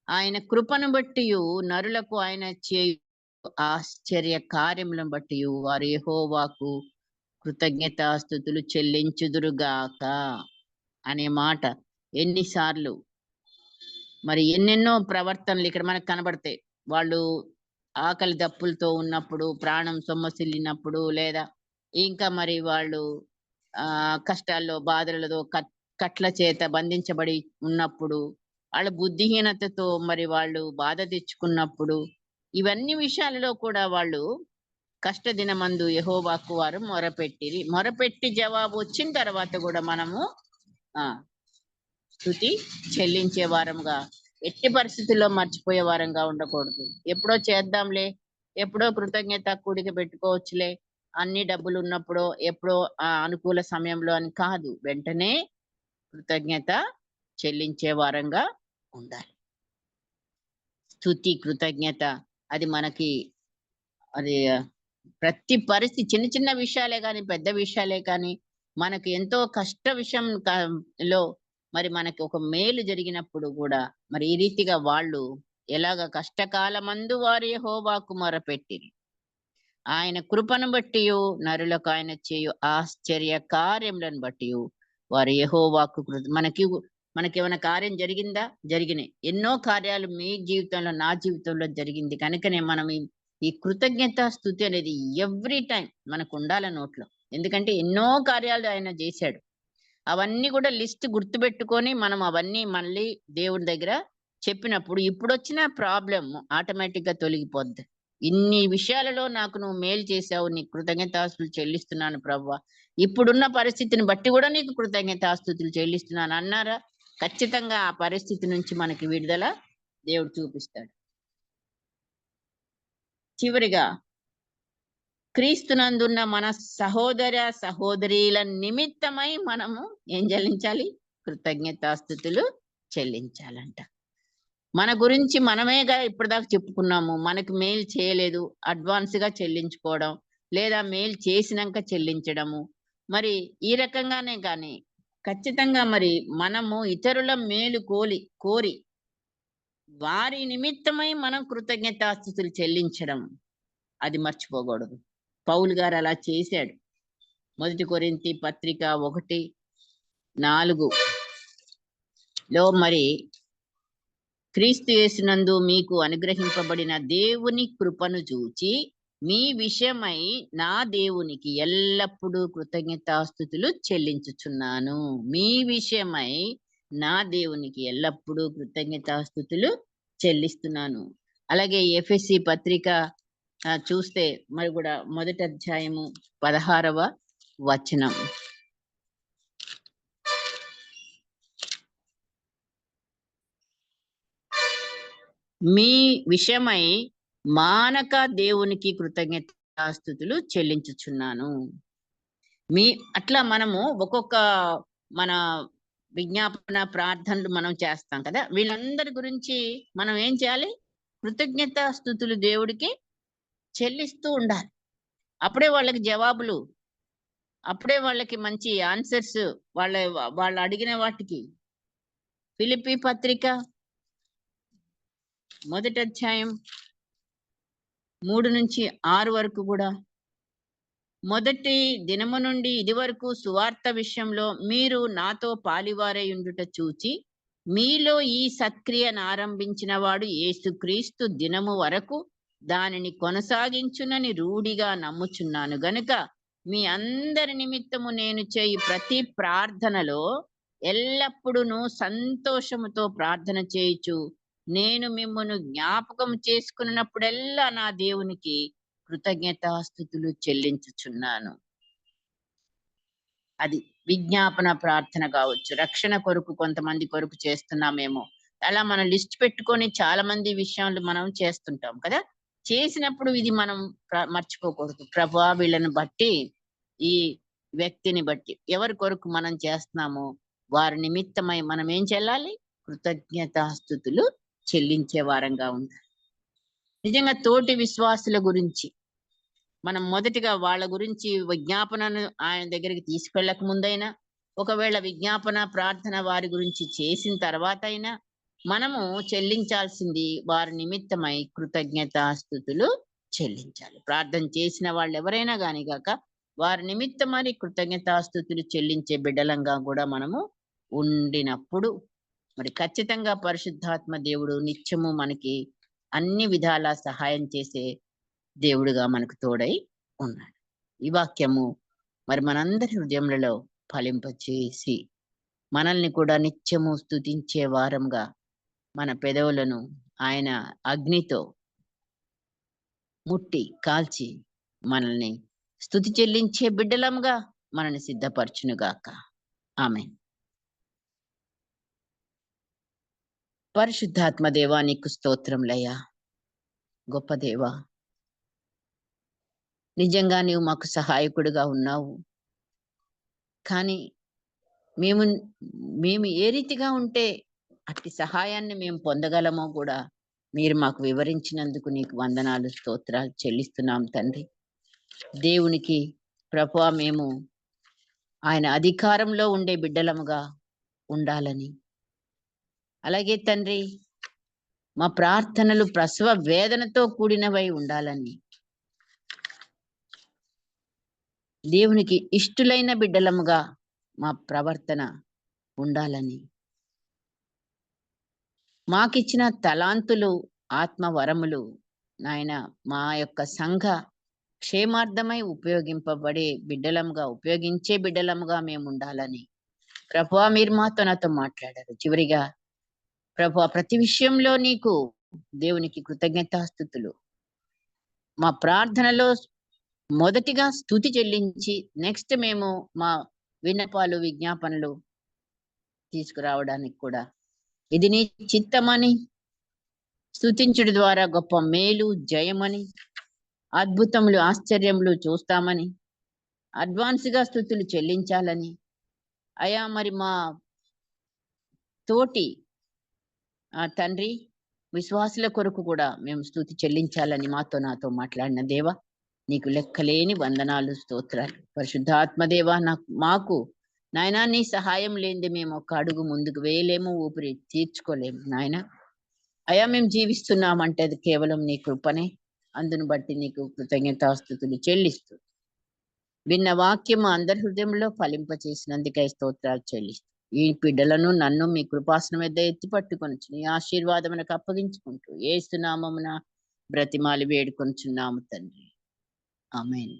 ఆయన కృపను బట్టియు నరులకు ఆయన చేయు ఆశ్చర్య కార్యములను బట్టియు వారు యెహోవాకు కృతజ్ఞతాస్తుతులు చెల్లించుదురుగాక అనే మాట ఎన్నిసార్లు మరి ఎన్నెన్నో ప్రవర్తనలు ఇక్కడ మనకు కనబడతాయి. వాళ్ళు ఆకలి దప్పులతో ఉన్నప్పుడు, ప్రాణం సొమ్మసిల్లినప్పుడు లేదా ఇంకా మరి వాళ్ళు కష్టాల్లో, బాధలలో కట్ల చేత బంధించబడి ఉన్నప్పుడు, వాళ్ళ బుద్ధిహీనతతో మరి వాళ్ళు బాధ తెచ్చుకున్నప్పుడు, ఇవన్నీ విషయాలలో కూడా వాళ్ళు కష్టదినమందు యెహోవాకు వారు మొరపెట్టిరి. మొరపెట్టి జవాబు వచ్చిన తర్వాత గూడా మనము ఆ! స్తుతి చెల్లించే వారంగా ఎట్టి పరిస్థితుల్లో మర్చిపోయే వారంగా ఉండకూడదు. ఎప్పుడో చేద్దాంలే, ఎప్పుడో కృతజ్ఞత కూడిక పెట్టుకోవచ్చులే, అన్ని డబ్బులున్నప్పుడో, ఎప్పుడో అనుకూల సమయంలో అని కాదు. వెంటనే కృతజ్ఞత చెల్లించే వారంగా ఉండాలి. స్తుతి, కృతజ్ఞత అది మనకి అది ప్రతి పరిస్థితి చిన్న చిన్న విషయాలే గాని, పెద్ద విషయాలే కానీ, మనకు ఎంతో కష్ట విషయం లో మరి మనకి ఒక మేలు జరిగినప్పుడు కూడా మరి ఈ రీతిగా వాళ్ళు ఎలాగ కష్టకాలమందు వారు యెహోవాకు మొరపెట్టిరి. ఆయన కృపను బట్టియు నరులకు ఆయన చేయు ఆశ్చర్య కార్యములను బట్టియు వారు యెహోవాకు మనకేమైనా కార్యం జరిగిందా? జరిగినాయి. ఎన్నో కార్యాలు మీ జీవితంలో, నా జీవితంలో జరిగింది. కనుకనే మనం ఈ కృతజ్ఞతా స్తుతి అనేది ఎవ్రీ టైం మనకు ఉండాలి నోట్లో. ఎందుకంటే ఎన్నో కార్యాలు ఆయన చేశాడు. అవన్నీ కూడా లిస్ట్ గుర్తుపెట్టుకొని మనం అవన్నీ మళ్ళీ దేవుని దగ్గర చెప్పినప్పుడు ఇప్పుడొచ్చిన ప్రాబ్లమ్ ఆటోమేటిక్ గా తొలగిపోద్ది. ఇన్ని విషయాలలో నాకు నువ్వు మేలు చేశావు, నీకు కృతజ్ఞతాస్తుతులు చెల్లిస్తున్నాను ప్రభువా. ఇప్పుడున్న పరిస్థితిని బట్టి కూడా నీకు కృతజ్ఞతాస్తుతులు చెల్లిస్తున్నాను అన్నారా? ఖచ్చితంగా ఆ పరిస్థితి నుంచి మనకి విడుదల దేవుడు చూపిస్తాడు. చివరిగా క్రీస్తునందున్న మన సహోదర సహోదరీల నిమిత్తమై మనము ఏం చెల్లించాలి? కృతజ్ఞతాస్తుతులు చెల్లించాలంట. మన గురించి మనమేగా ఇప్పటిదాకా చెప్పుకున్నాము. మనకు మేలు చేయలేదు, అడ్వాన్స్ గా చెల్లించుకోవడం, లేదా మేలు చేసినాక చెల్లించడము. మరి ఈ రకంగానే కానీ ఖచ్చితంగా మరి మనము ఇతరుల మేలు కోరి వారి నిమిత్తమై మనం కృతజ్ఞతాస్తుతులు చెల్లించడం అది మర్చిపోకూడదు. పౌలు గారు అలా చేశాడు. 1 కొరింథీ పత్రిక 1:4 మరి క్రీస్తు యేసునందు మీకు అనుగ్రహింపబడిన దేవుని కృపను చూచి మీ విషయమై నా దేవునికి ఎల్లప్పుడూ కృతజ్ఞతాస్తుతులు చెల్లించుచున్నాను. మీ విషయమై నా దేవునికి ఎల్లప్పుడూ కృతజ్ఞతాస్తుతులు చెల్లిస్తున్నాను. అలాగే ఎఫెసీ పత్రిక చూస్తే మరి కూడా 1వ అధ్యాయము 16వ వచనం. మీ విషయమై మానక దేవునికి కృతజ్ఞతాస్తుతులు చెల్లించుచున్నాను. అట్లా మనము ఒక్కొక్క మన విజ్ఞాపన ప్రార్థనలు మనం చేస్తాం కదా, వీళ్ళందరి గురించి మనం ఏం చేయాలి? కృతజ్ఞతాస్తుతులు దేవుడికి చెల్లిస్తూ ఉండాలి. అప్పుడే వాళ్ళకి జవాబులు, అప్పుడే వాళ్ళకి మంచి ఆన్సర్స్, వాళ్ళు అడిగిన వాటికి. ఫిలిప్పీ పత్రిక 1వ అధ్యాయం 3-6 వరకు కూడా, మొదటి దినము నుండి ఇది వరకు సువార్త విషయంలో మీరు నాతో పాలివారై ఉండుట చూచి మీలో ఈ సత్క్రియను ఆరంభించిన వాడు యేసుక్రీస్తు దినము వరకు దానిని కొనసాగించునని రూఢిగా నమ్ముచున్నాను గనుక మీ అందరి నిమిత్తము నేను చేయు ప్రతి ప్రార్థనలో ఎల్లప్పుడూ సంతోషముతో ప్రార్థన చేయుచు నేను మిమ్మును జ్ఞాపకం చేసుకున్నప్పుడెల్లా నా దేవునికి కృతజ్ఞతాస్తుతులు చెల్లించుచున్నాను. అది విజ్ఞాపన ప్రార్థన కావచ్చు. రక్షణ కొరకు కొంతమంది కొరకు చేస్తున్నామేమో, అలా మనం లిస్ట్ పెట్టుకొని చాలా మంది విషయాలు మనం చేస్తుంటాం కదా. చేసినప్పుడు ఇది మనం మర్చిపోకూడదు. ప్రభువా, వీళ్ళని బట్టి, ఈ వ్యక్తిని బట్టి, ఎవరి కొరకు మనం చేస్తున్నామో వారి నిమిత్తమై మనం ఏం చెల్లాలి? కృతజ్ఞతాస్తుతులు చెల్లించే వారంగా ఉండాలి. నిజంగా తోటి విశ్వాసుల గురించి మనం మొదటిగా వాళ్ళ గురించి విజ్ఞాపనను ఆయన దగ్గరికి తీసుకెళ్ళక ముందైనా, ఒకవేళ విజ్ఞాపన ప్రార్థన వారి గురించి చేసిన తర్వాత అయినా మనము చెల్లించాల్సింది వారి నిమిత్తమై కృతజ్ఞతాస్తుతులు చెల్లించాలి. ప్రార్థన చేసిన వాళ్ళు ఎవరైనా గాని గాక వారి నిమిత్తమని కృతజ్ఞతాస్తుతులు చెల్లించే బిడ్డలంగా కూడా మనము ఉండినప్పుడు మరి ఖచ్చితంగా పరిశుద్ధాత్మ దేవుడు నిత్యము మనకి అన్ని విధాలా సహాయం చేసే దేవుడుగా మనకు తోడై ఉన్నాడు. ఈ వాక్యము మరి మనందరి హృదయములలో ఫలింపచేసి మనల్ని కూడా నిత్యము స్తుతించే వారంగా, మన పెదవులను ఆయన అగ్నితో ముట్టి కాల్చి మనల్ని స్తుతి చెల్లించే బిడ్డలంగా మనల్ని సిద్ధపరచునుగాక. ఆమేన్. పరిశుద్ధాత్మ దేవా, నీకు స్తోత్రములయ్యా. గొప్ప దేవా, నిజంగా నీవు మాకు సహాయకుడిగా ఉన్నావు. కానీ మేము ఏ రీతిగా ఉంటే అట్టి సహాయాన్ని మేము పొందగలమో కూడా మీరు మాకు వివరించినందుకు నీకు వందనాలు, స్తోత్రాలు చెల్లిస్తున్నాం తండ్రి. దేవునికి ప్రభువా, మేము ఆయన అధికారంలో ఉండే బిడ్డలముగా ఉండాలని, అలాగే తండ్రి మా ప్రార్థనలు ప్రసవ వేదనతో కూడినవై ఉండాలని, దేవునికి ఇష్టులైన బిడ్డలముగా మా ప్రవర్తన ఉండాలని, మాకిచ్చిన తలాంతులు ఆత్మ వరములు నాయన మా యొక్క సంఘ క్షేమార్థమై ఉపయోగింపబడే బిడ్డలముగా, ఉపయోగించే బిడ్డలముగా మేము ఉండాలని ప్రభువా మీరు మాతో నాతో మాట్లాడారు. చివరిగా ప్రభువా ప్రతి విషయంలో నీకు దేవునికి కృతజ్ఞతాస్తుతులు. మా ప్రార్థనలో మొదటిగా స్తుతి చెల్లించి నెక్స్ట్ మేము మా విన్నపాలు విజ్ఞాపనలు తీసుకురావడానికి కూడా ఇది నీ చిత్తమని, స్తుతించుడి ద్వారా గొప్ప మేలు జయమని, అద్భుతములు ఆశ్చర్యములు చూస్తామని, అడ్వాన్స్ గా స్తుతులు చెల్లించాలని, అయా మరి మా తోటి తండ్రి విశ్వాసుల కొరకు కూడా మేము స్తుతి చెల్లించాలని మాతో నాతో మాట్లాడిన దేవా నీకు లెక్కలేని వందనాలు, స్తోత్రాలు. పరిశుద్ధాత్మదేవా మాకు నాయనా నీ సహాయం లేనిది మేము ఒక అడుగు ముందుకు వేయలేము, ఊపిరి తీర్చుకోలేము నాయన. అయా మేము జీవిస్తున్నామంటే అది కేవలం నీ కృపనే. అందును బట్టి నీకు కృతజ్ఞతాస్తుతులు చెల్లిస్తూ విన్న వాక్యం అందరి హృదయంలో ఫలింపచేసినందుకై స్తోత్రాలు చెల్లిస్తూ ఈ బిడ్డలను నన్ను మీ కృపాసనం మీద ఎత్తి పట్టుకొని నీ ఆశీర్వాదమునకు అప్పగించుకుంటూ యేసు నామమున బ్రతిమాలి వేడుకొనుచున్నాము తండ్రి. ఆమేన్.